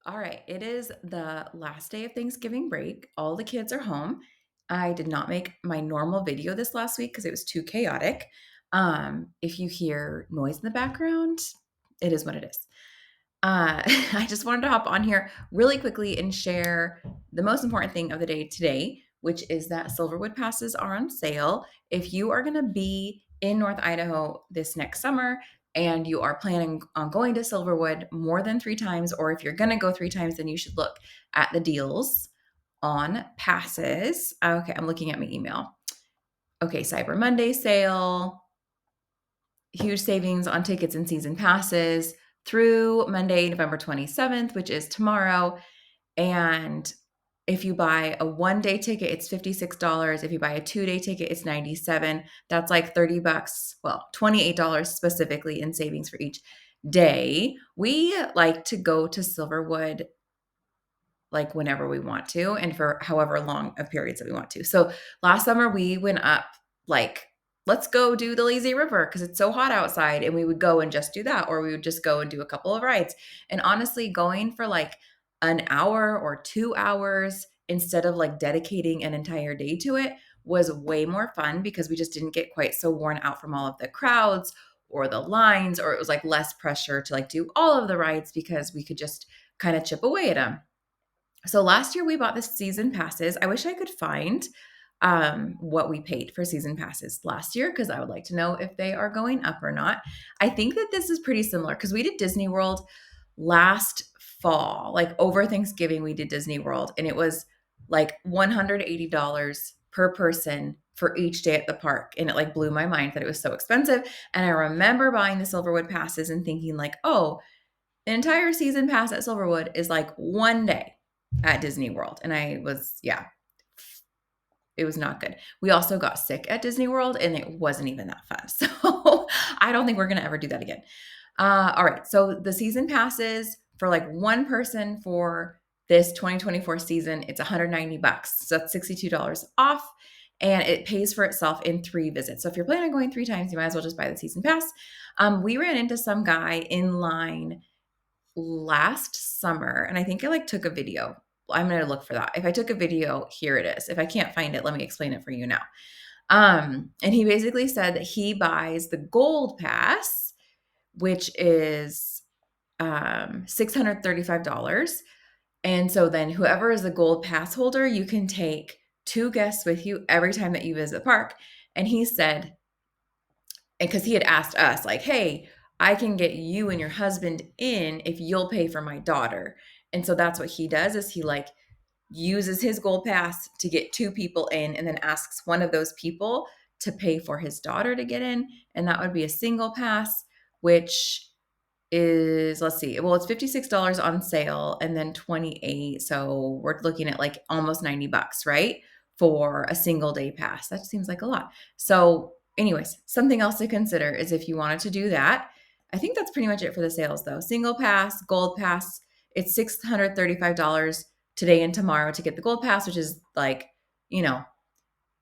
All right, it is the last day of Thanksgiving break. All the kids are home. I did not make my normal video this last week because it was too chaotic. If you hear noise in the background, it is what it is. I just wanted to hop on here really quickly and share the most important thing of the day today, which is that Silverwood passes are on sale. If you are going to be in North Idaho this next summer and you are planning on going to Silverwood more than 3 times, or if you're going to go 3 times, then you should look at the deals on passes. Okay, I'm looking at my email. Okay, Cyber Monday sale, huge savings on tickets and season passes through Monday, November 27th, which is tomorrow. And if you buy a 1-day ticket, it's $56. If you buy a 2-day ticket, it's $97. That's like $30. Well, $28 specifically in savings for each day. We like to go to Silverwood like whenever we want to and for however long of periods that we want to. So last summer we went up like, let's go do the lazy river because it's so hot outside, and we would go and just do that, or we would just go and do a couple of rides. And honestly, going for like an hour or 2 hours instead of like dedicating an entire day to it was way more fun because we just didn't get quite so worn out from all of the crowds or the lines, or it was like less pressure to like do all of the rides because we could just kind of chip away at them. So last year we bought the season passes. I wish I could find what we paid for season passes last year because I would like to know if they are going up or not. I think that this is pretty similar because we did Disney World last fall, like over Thanksgiving, we did Disney World, and it was like $180 per person for each day at the park. And it like blew my mind that it was so expensive. And I remember buying the Silverwood passes and thinking, like, oh, an entire season pass at Silverwood is like 1 day at Disney World. And I was, yeah, it was not good. We also got sick at Disney World and it wasn't even that fun. So I don't think we're going to ever do that again. All right. So the season passes for like one person for this 2024 season, it's $190. So that's $62 off, and it pays for itself in 3 visits. So if you're planning on going 3 times, you might as well just buy the season pass. We ran into some guy in line last summer, and I think I like took a video. I'm going to look for that. If I took a video, here it is. If I can't find it, let me explain it for you now. And he basically said that he buys the gold pass, which is $635. And so then whoever is a gold pass holder, you can take 2 guests with you every time that you visit the park. And he said, because he had asked us, like, hey, I can get you and your husband in if you'll pay for my daughter. And so that's what he does, is he like uses his gold pass to get 2 people in, and then asks one of those people to pay for his daughter to get in. And that would be a single pass, which is, let's see, well, it's $56 on sale and then 28. So we're looking at like almost $90, right? For a single day pass. That seems like a lot. So, anyways, something else to consider is if you wanted to do that. I think that's pretty much it for the sales though. Single pass, gold pass, it's $635 today and tomorrow to get the gold pass, which is like, you know,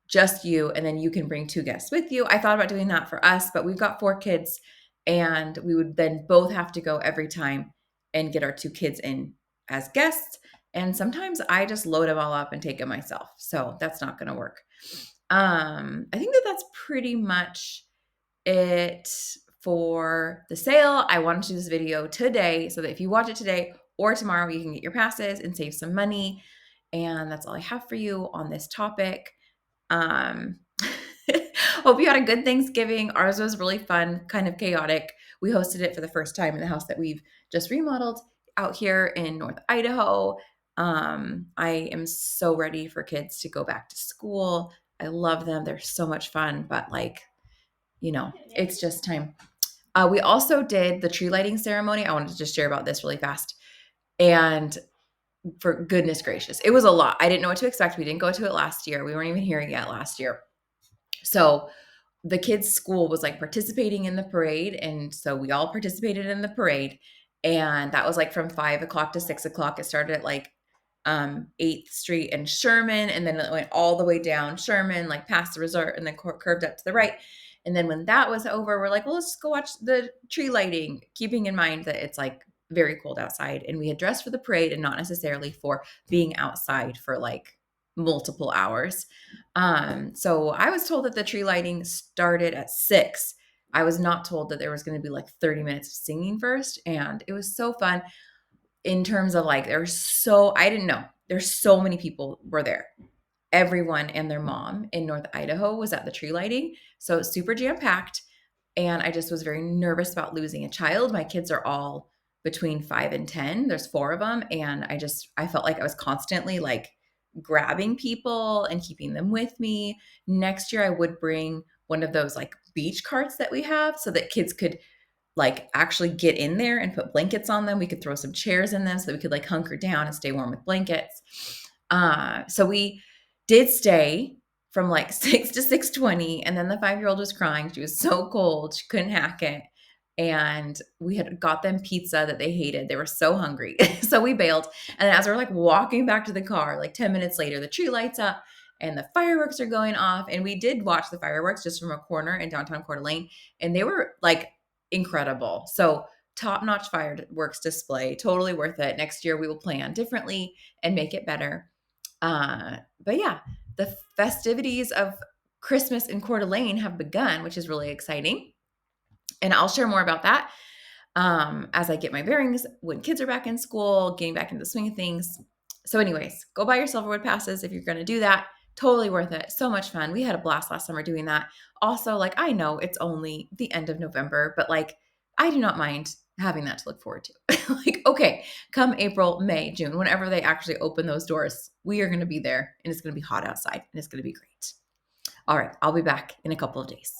just you, and then you can bring 2 guests with you. I thought about doing that for us, but we've got 4 kids, and we would then both have to go every time and get our 2 kids in as guests. And sometimes I just load them all up and take it myself. So that's not going to work. I think that that's pretty much it for the sale. I wanted to do this video today so that if you watch it today or tomorrow, you can get your passes and save some money. And that's all I have for you on this topic. Um, Hope you had a good Thanksgiving. Ours was really fun, kind of chaotic. We hosted it for the first time in the house that we've just remodeled out here in North Idaho. I am so ready for kids to go back to school. I love them. They're so much fun, but like, it's just time. We also did the tree lighting ceremony. I wanted to just share about this really fast. And for goodness gracious, it was a lot. I didn't know what to expect. We didn't go to it last year. We weren't even here yet last year. So the kids' school was like participating in the parade. And so we all participated in the parade. And that was like from 5 o'clock to 6 o'clock. It started at like 8th Street and Sherman. And then it went all the way down Sherman, like past the resort, and then curved up to the right. And then when that was over, we're like, well, let's just go watch the tree lighting, keeping in mind that it's like very cold outside, and we had dressed for the parade and not necessarily for being outside for like multiple hours. So I was told that the tree lighting started at 6. I was not told that there was going to be like 30 minutes of singing first, and it was so fun in terms of like I didn't know. There's so many people were there. Everyone and their mom in North Idaho was at the tree lighting. So it's super jam packed. And I just was very nervous about losing a child. My kids are all between 5 and 10. There's 4 of them. And I felt like I was constantly like grabbing people and keeping them with me. Next year, I would bring one of those like beach carts that we have so that kids could like actually get in there and put blankets on them. We could throw some chairs in them so that we could like hunker down and stay warm with blankets. So we did stay from like 6 to 6:20, and then the 5-year-old was crying. She was so cold, she couldn't hack it. And we had got them pizza that they hated. They were so hungry. So we bailed. And as we're like walking back to the car, like 10 minutes later, the tree lights up and the fireworks are going off. And we did watch the fireworks just from a corner in downtown Coeur d'Alene. And they were like incredible. So top-notch fireworks display, totally worth it. Next year we will plan differently and make it better. But yeah, the festivities of Christmas in Coeur d'Alene have begun, which is really exciting. And I'll share more about that as I get my bearings when kids are back in school, getting back into the swing of things. So anyways, go buy your Silverwood passes if you're going to do that. Totally worth it. So much fun. We had a blast last summer doing that. Also, like, I know it's only the end of November, but like, I do not mind having that to look forward to. Like, okay, come April, May, June, whenever they actually open those doors, we are going to be there and it's going to be hot outside and it's going to be great. All right, I'll be back in a couple of days.